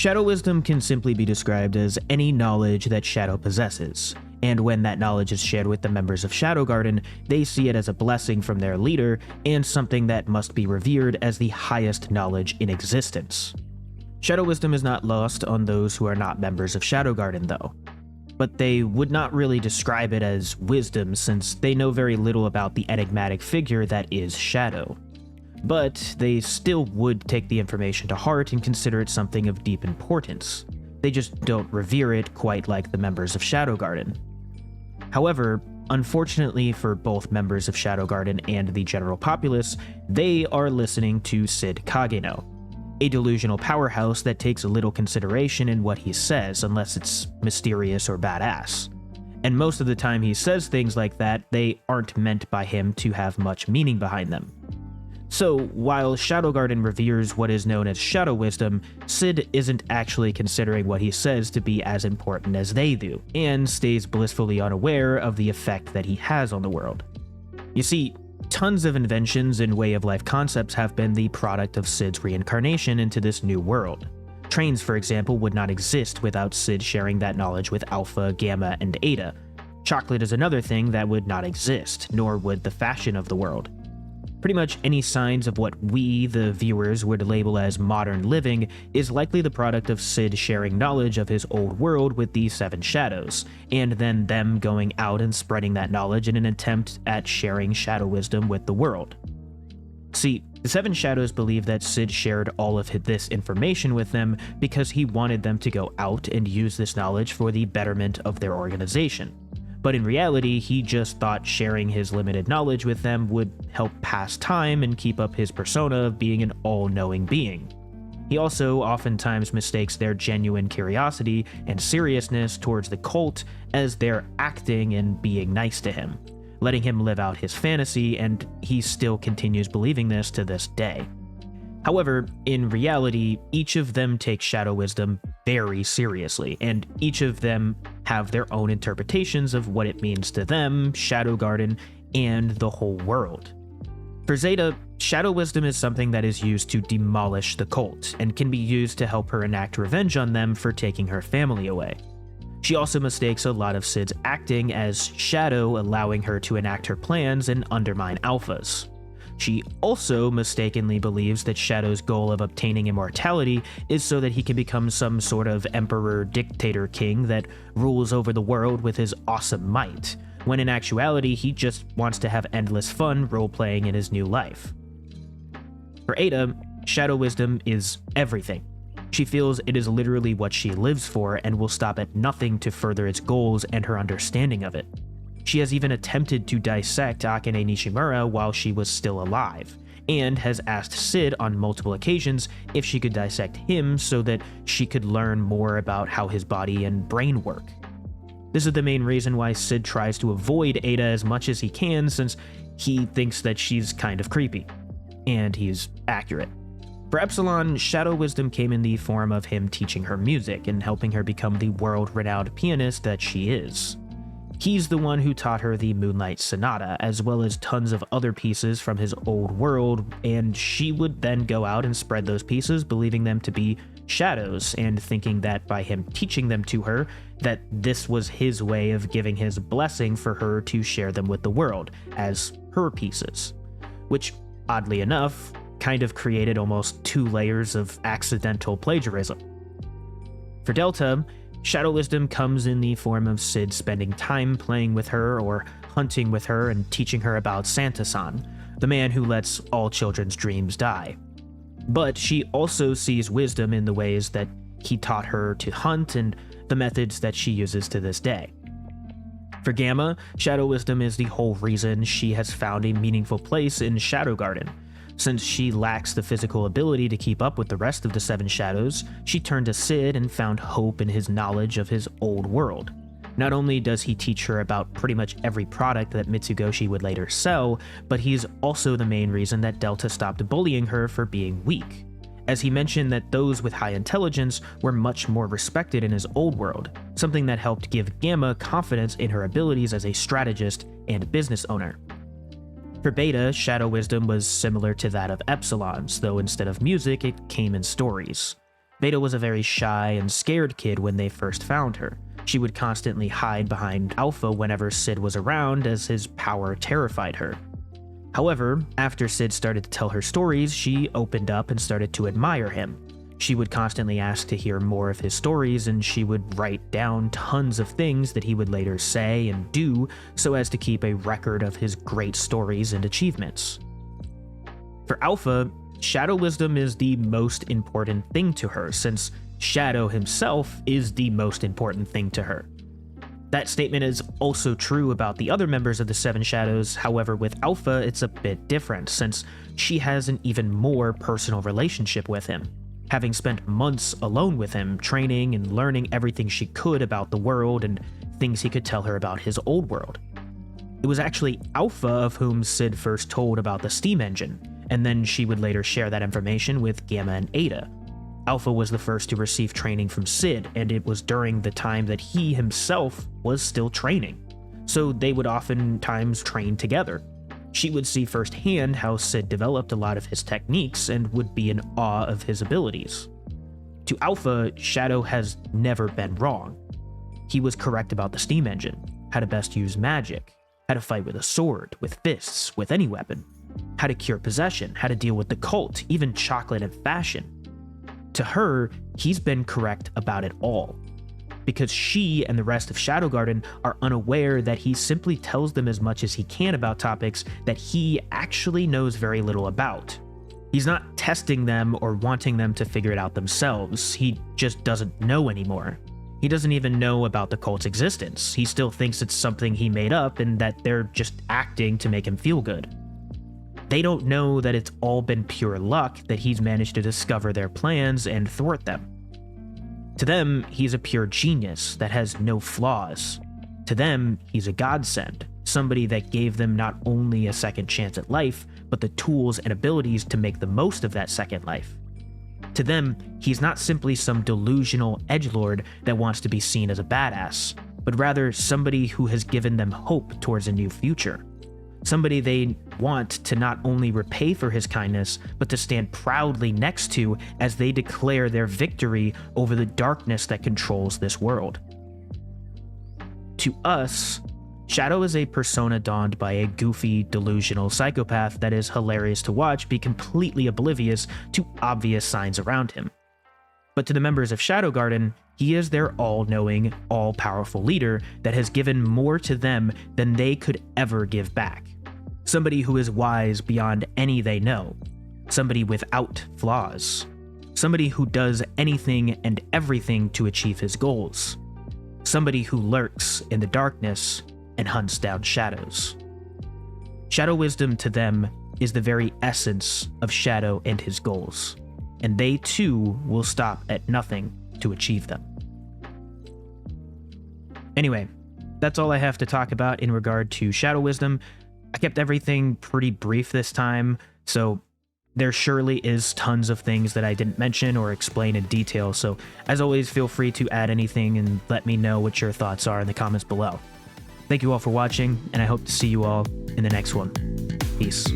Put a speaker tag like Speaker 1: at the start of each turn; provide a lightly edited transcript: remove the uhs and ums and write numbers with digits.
Speaker 1: Shadow wisdom can simply be described as any knowledge that Shadow possesses, and when that knowledge is shared with the members of Shadow Garden, they see it as a blessing from their leader and something that must be revered as the highest knowledge in existence. Shadow wisdom is not lost on those who are not members of Shadow Garden though, but they would not really describe it as wisdom since they know very little about the enigmatic figure that is Shadow. But they still would take the information to heart and consider it something of deep importance. They just don't revere it quite like the members of Shadow Garden. However, unfortunately for both members of Shadow Garden and the general populace, they are listening to Sid Kageno, a delusional powerhouse that takes little consideration in what he says unless it's mysterious or badass. And most of the time he says things like that, they aren't meant by him to have much meaning behind them. So, while Shadow Garden reveres what is known as Shadow Wisdom, Sid isn't actually considering what he says to be as important as they do, and stays blissfully unaware of the effect that he has on the world. You see, tons of inventions and way-of-life concepts have been the product of Sid's reincarnation into this new world. Trains, for example, would not exist without Sid sharing that knowledge with Alpha, Gamma, and Eta. Chocolate is another thing that would not exist, nor would the fashion of the world. Pretty much any signs of what we, the viewers, would label as modern living is likely the product of Sid sharing knowledge of his old world with the Seven Shadows, and then them going out and spreading that knowledge in an attempt at sharing Shadow Wisdom with the world. See, the Seven Shadows believe that Sid shared all of this information with them because he wanted them to go out and use this knowledge for the betterment of their organization. But in reality, he just thought sharing his limited knowledge with them would help pass time and keep up his persona of being an all-knowing being. He also oftentimes mistakes their genuine curiosity and seriousness towards the cult as their acting and being nice to him, letting him live out his fantasy, and he still continues believing this to this day. However, in reality, each of them takes Shadow Wisdom very seriously, and each of them have their own interpretations of what it means to them, Shadow Garden, and the whole world. For Zeta, Shadow Wisdom is something that is used to demolish the cult, and can be used to help her enact revenge on them for taking her family away. She also mistakes a lot of Sid's acting as Shadow, allowing her to enact her plans and undermine Alpha's. She also mistakenly believes that Shadow's goal of obtaining immortality is so that he can become some sort of emperor dictator king that rules over the world with his awesome might, when in actuality he just wants to have endless fun role-playing in his new life. For Ada, Shadow Wisdom is everything. She feels it is literally what she lives for and will stop at nothing to further its goals and her understanding of it. She has even attempted to dissect Akane Nishimura while she was still alive, and has asked Sid on multiple occasions if she could dissect him so that she could learn more about how his body and brain work. This is the main reason why Sid tries to avoid Ada as much as he can, since he thinks that she's kind of creepy. And he's accurate. For Epsilon, Shadow Wisdom came in the form of him teaching her music and helping her become the world-renowned pianist that she is. He's the one who taught her the Moonlight Sonata, as well as tons of other pieces from his old world, and she would then go out and spread those pieces, believing them to be shadows, and thinking that by him teaching them to her, that this was his way of giving his blessing for her to share them with the world, as her pieces. Which, oddly enough, kind of created almost 2 layers of accidental plagiarism. For Delta, Shadow Wisdom comes in the form of Sid spending time playing with her or hunting with her and teaching her about Santa-san, the man who lets all children's dreams die. But she also sees wisdom in the ways that he taught her to hunt and the methods that she uses to this day. For Gamma, Shadow Wisdom is the whole reason she has found a meaningful place in Shadow Garden. Since she lacks the physical ability to keep up with the rest of the Seven Shadows, she turned to Sid and found hope in his knowledge of his old world. Not only does he teach her about pretty much every product that Mitsugoshi would later sell, but he's also the main reason that Delta stopped bullying her for being weak, as he mentioned that those with high intelligence were much more respected in his old world, something that helped give Gamma confidence in her abilities as a strategist and business owner. For Beta, Shadow Wisdom was similar to that of Epsilon's, though instead of music, it came in stories. Beta was a very shy and scared kid when they first found her. She would constantly hide behind Alpha whenever Sid was around, as his power terrified her. However, after Sid started to tell her stories, she opened up and started to admire him. She would constantly ask to hear more of his stories, and she would write down tons of things that he would later say and do so as to keep a record of his great stories and achievements. For Alpha, Shadow Wisdom is the most important thing to her, since Shadow himself is the most important thing to her. That statement is also true about the other members of the Seven Shadows. However, with Alpha, it's a bit different, since she has an even more personal relationship with him, having spent months alone with him, training and learning everything she could about the world and things he could tell her about his old world. It was actually Alpha of whom Sid first told about the steam engine, and then she would later share that information with Gamma and Eta. Alpha was the first to receive training from Sid, and it was during the time that he himself was still training, so they would oftentimes train together. She would see firsthand how Sid developed a lot of his techniques and would be in awe of his abilities. To Alpha, Shadow has never been wrong. He was correct about the steam engine, how to best use magic, how to fight with a sword, with fists, with any weapon, how to cure possession, how to deal with the cult, even chocolate and fashion. To her, he's been correct about it all, because she and the rest of Shadow Garden are unaware that he simply tells them as much as he can about topics that he actually knows very little about. He's not testing them or wanting them to figure it out themselves, he just doesn't know anymore. He doesn't even know about the cult's existence. He still thinks it's something he made up and that they're just acting to make him feel good. They don't know that it's all been pure luck that he's managed to discover their plans and thwart them. To them, he's a pure genius that has no flaws. To them, he's a godsend, somebody that gave them not only a second chance at life, but the tools and abilities to make the most of that second life. To them, he's not simply some delusional edgelord that wants to be seen as a badass, but rather somebody who has given them hope towards a new future. Somebody they want to not only repay for his kindness, but to stand proudly next to as they declare their victory over the darkness that controls this world. To us, Shadow is a persona donned by a goofy, delusional psychopath that is hilarious to watch be completely oblivious to obvious signs around him. But to the members of Shadow Garden, he is their all-knowing, all-powerful leader that has given more to them than they could ever give back. Somebody who is wise beyond any they know. Somebody without flaws. Somebody who does anything and everything to achieve his goals. Somebody who lurks in the darkness and hunts down shadows. Shadow Wisdom to them is the very essence of Shadow and his goals, and they too will stop at nothing to achieve them. Anyway, that's all I have to talk about in regard to Shadow Wisdom. I kept everything pretty brief this time, so there surely is tons of things that I didn't mention or explain in detail, so as always, feel free to add anything and let me know what your thoughts are in the comments below. Thank you all for watching, and I hope to see you all in the next one. Peace.